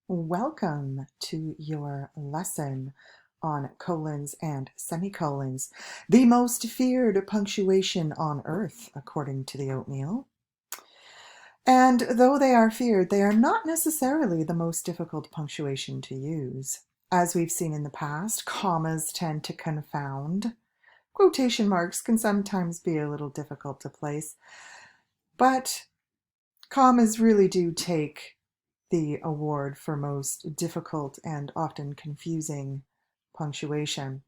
Welcome to your lesson on colons and semicolons, the most feared punctuation on earth, according to the oatmeal. And though they are feared, they are not necessarily the most difficult punctuation to use. As we've seen in the past, commas tend to confound. Quotation marks can sometimes be a little difficult to place, but commas really do take the award for most difficult and often confusing punctuation.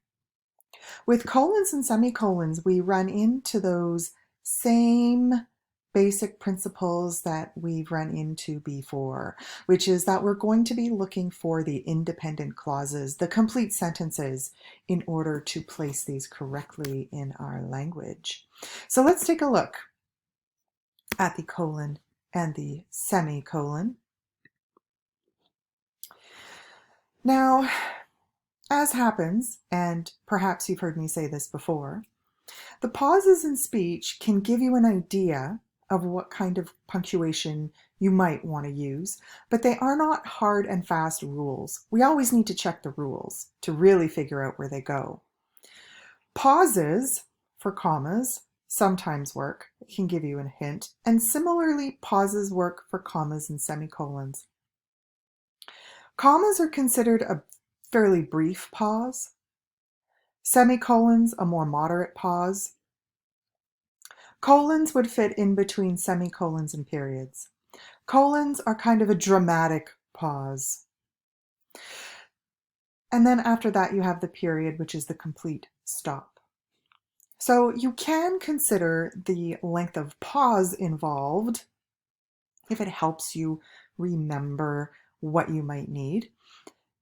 With colons and semicolons, we run into those same basic principles that we've run into before, which is that we're going to be looking for the independent clauses, the complete sentences, in order to place these correctly in our language. So let's take a look at the colon and the semicolon. Now, as happens, and perhaps you've heard me say this before, the pauses in speech can give you an idea of what kind of punctuation you might want to use, but they are not hard and fast rules. We always need to check the rules to really figure out where they go. Pauses for commas sometimes work. It can give you a hint, and similarly, pauses work for commas and semicolons. Commas are considered a fairly brief pause. Semicolons, a more moderate pause. Colons would fit in between semicolons and periods. Colons are kind of a dramatic pause. And then after that, you have the period, which is the complete stop. So you can consider the length of pause involved if it helps you remember what you might need.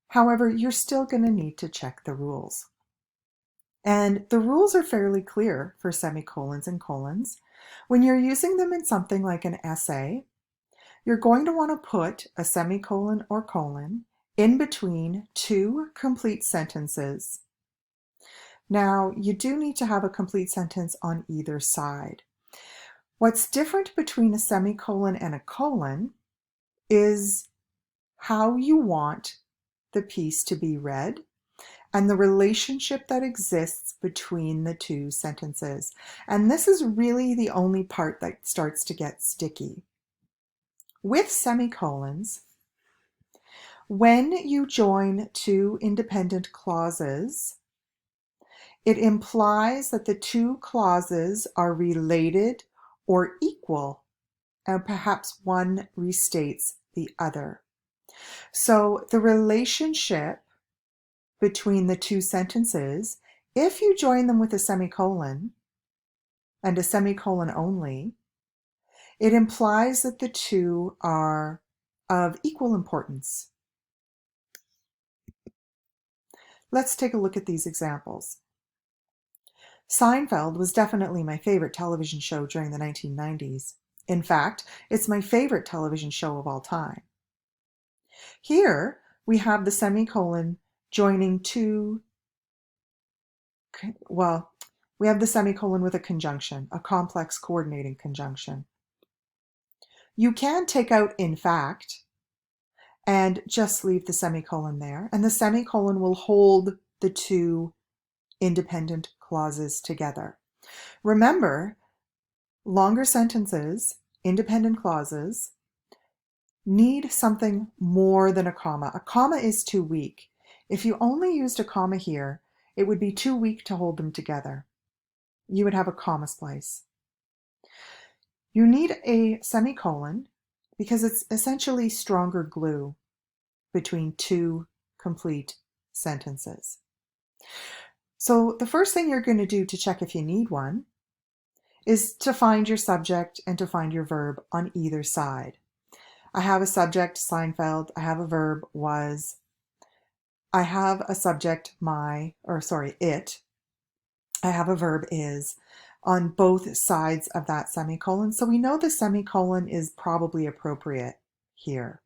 However, you're still going to need to check the rules. And the rules are fairly clear for semicolons and colons. When you're using them in something like an essay, you're going to want to put a semicolon or colon in between two complete sentences. Now, you do need to have a complete sentence on either side. What's different between a semicolon and a colon is how you want the piece to be read and the relationship that exists between the two sentences. And this is really the only part that starts to get sticky. With semicolons, when you join two independent clauses, it implies that the two clauses are related or equal, and perhaps one restates the other. So the relationship between the two sentences, if you join them with a semicolon and a semicolon only, it implies that the two are of equal importance. Let's take a look at these examples. Seinfeld was definitely my favorite television show during the 1990s. In fact, it's my favorite television show of all time. Here we have the semicolon joining two, we have the semicolon with a conjunction, a complex coordinating conjunction. You can take out in fact and just leave the semicolon there, and the semicolon will hold the two independent clauses together. Remember, longer sentences, independent clauses, need something more than a comma. A comma is too weak. If you only used a comma here, it would be too weak to hold them together. You would have a comma splice. You need a semicolon because it's essentially stronger glue between two complete sentences. So the first thing you're going to do to check if you need one is to find your subject and to find your verb on either side. I have a subject, Seinfeld. I have a verb, was. I have a subject, it. I have a verb, is, on both sides of that semicolon. So we know the semicolon is probably appropriate here.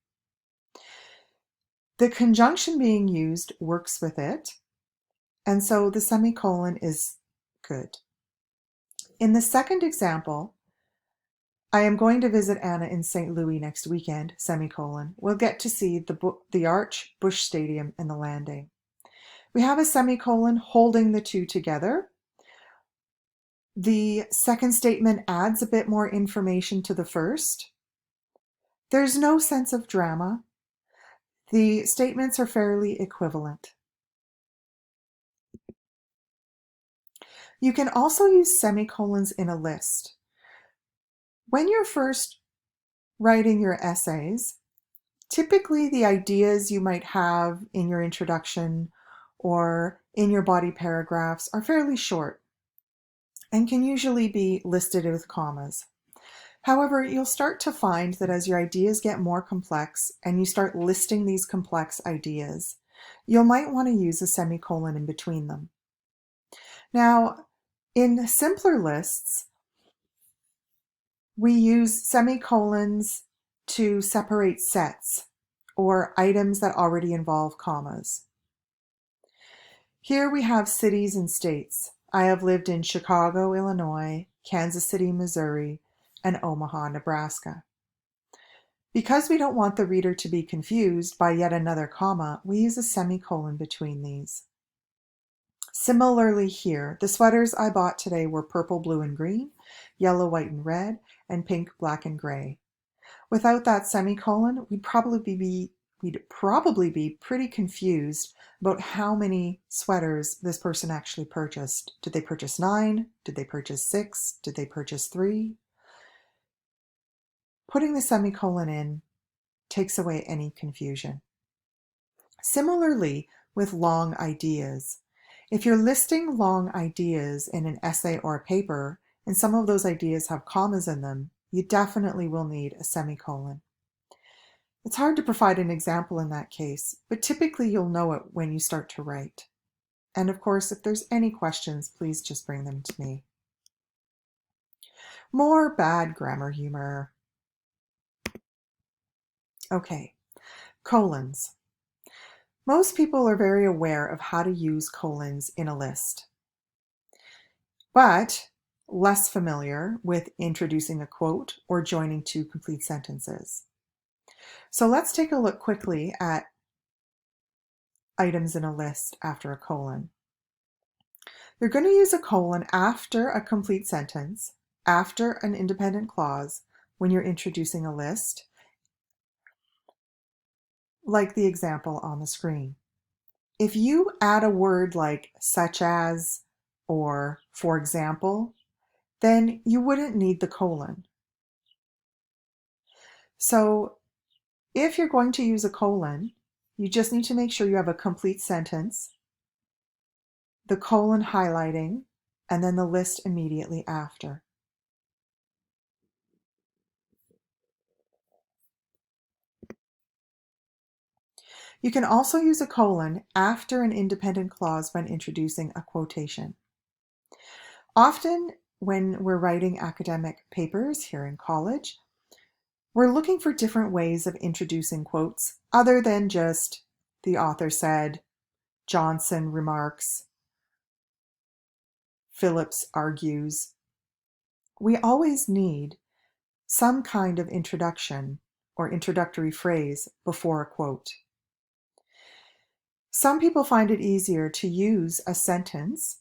The conjunction being used works with it, and so the semicolon is good. In the second example, I am going to visit Anna in St. Louis next weekend, semicolon. We'll get to see the Arch, Bush Stadium, and the landing. We have a semicolon holding the two together. The second statement adds a bit more information to the first. There's no sense of drama. The statements are fairly equivalent. You can also use semicolons in a list. When you're first writing your essays, typically the ideas you might have in your introduction or in your body paragraphs are fairly short and can usually be listed with commas. However, you'll start to find that as your ideas get more complex and you start listing these complex ideas, you might want to use a semicolon in between them. Now, in simpler lists, we use semicolons to separate sets or items that already involve commas. Here we have cities and states. I have lived in Chicago, Illinois, Kansas City, Missouri, and Omaha, Nebraska. Because we don't want the reader to be confused by yet another comma, we use a semicolon between these. Similarly here, the sweaters I bought today were purple, blue, and green, yellow, white, and red, and pink, black, and gray. Without that semicolon, we'd probably be pretty confused about how many sweaters this person actually purchased. Did they purchase 9? Did they purchase 6? Did they purchase 3? Putting the semicolon in takes away any confusion. Similarly, with long ideas. If you're listing long ideas in an essay or a paper, and some of those ideas have commas in them, you definitely will need a semicolon. It's hard to provide an example in that case, but typically you'll know it when you start to write. And of course, if there's any questions, please just bring them to me. More bad grammar humor. Okay, colons. Most people are very aware of how to use colons in a list, but less familiar with introducing a quote or joining two complete sentences. So let's take a look quickly at items in a list after a colon. You're going to use a colon after a complete sentence, after an independent clause, when you're introducing a list, like the example on the screen. If you add a word like such as or for example, then you wouldn't need the colon. So if you're going to use a colon, you just need to make sure you have a complete sentence, the colon highlighting, and then the list immediately after. You can also use a colon after an independent clause when introducing a quotation. Often when we're writing academic papers here in college, we're looking for different ways of introducing quotes other than just the author said, Johnson remarks, Phillips argues. We always need some kind of introduction or introductory phrase before a quote. Some people find it easier to use a sentence,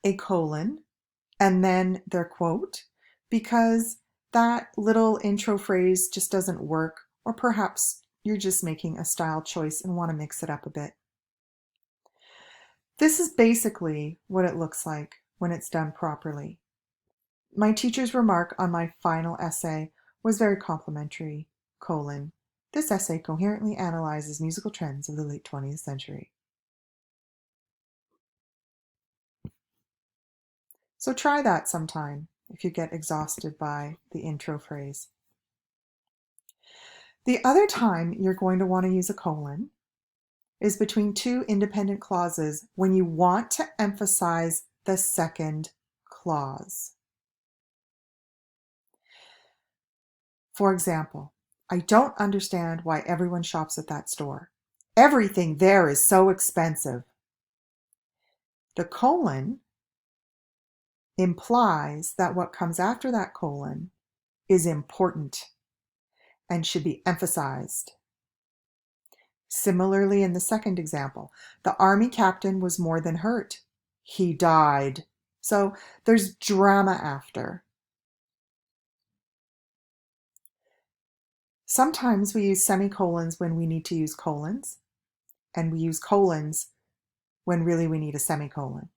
a colon, and then their quote because that little intro phrase just doesn't work, or perhaps you're just making a style choice and want to mix it up a bit. This is basically what it looks like when it's done properly. My teacher's remark on my final essay was very complimentary, colon. This essay coherently analyzes musical trends of the late 20th century. So try that sometime if you get exhausted by the intro phrase. The other time you're going to want to use a colon is between two independent clauses when you want to emphasize the second clause. For example, I don't understand why everyone shops at that store. Everything there is so expensive. The colon implies that what comes after that colon is important and should be emphasized. Similarly, in the second example, the army captain was more than hurt. He died. So there's drama after. Sometimes we use semicolons when we need to use colons, and we use colons when really we need a semicolon.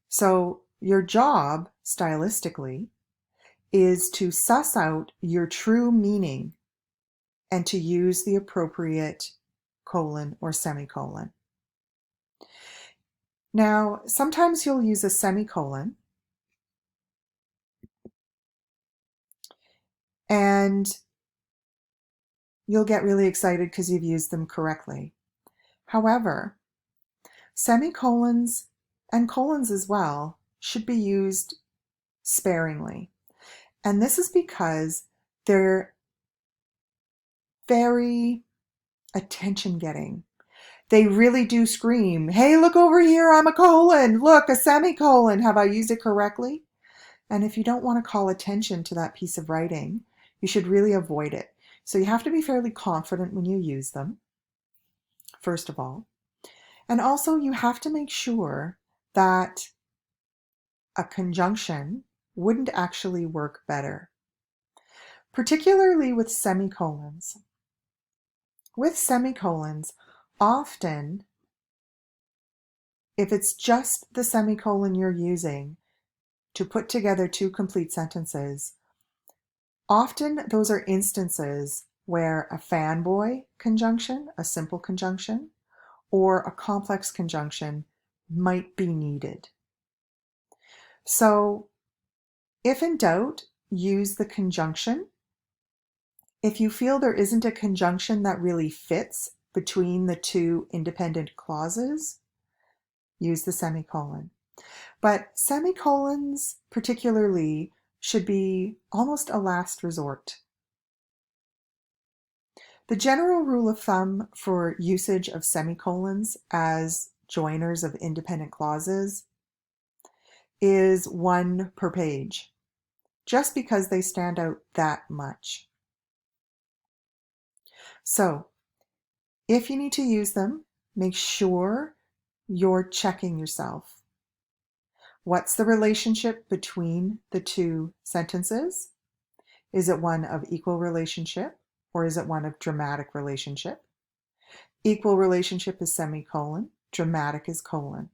So your job, stylistically, is to suss out your true meaning and to use the appropriate colon or semicolon. Now, sometimes you'll use a semicolon and you'll get really excited because you've used them correctly. However, semicolons and colons as well should be used sparingly. And this is because they're very attention-getting. They really do scream, hey, look over here, I'm a colon. Look, a semicolon. Have I used it correctly? And if you don't want to call attention to that piece of writing, you should really avoid it. So you have to be fairly confident when you use them, first of all. And also you have to make sure that a conjunction wouldn't actually work better, particularly with semicolons. With semicolons, often, if it's just the semicolon you're using to put together two complete sentences, often those are instances where a fanboy conjunction, a simple conjunction, or a complex conjunction might be needed. So if in doubt, use the conjunction. If you feel there isn't a conjunction that really fits between the two independent clauses, use the semicolon. But semicolons particularly should be almost a last resort. The general rule of thumb for usage of semicolons as joiners of independent clauses is 1 per page, just because they stand out that much. So if you need to use them, make sure you're checking yourself. What's the relationship between the two sentences? Is it one of equal relationship or is it one of dramatic relationship? Equal relationship is semicolon, dramatic is colon.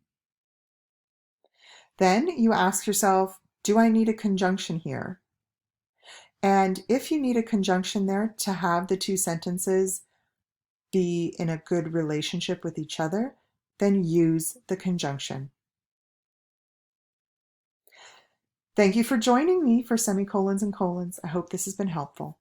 Then you ask yourself, do I need a conjunction here? And if you need a conjunction there to have the two sentences be in a good relationship with each other, then use the conjunction. Thank you for joining me for semicolons and colons. I hope this has been helpful.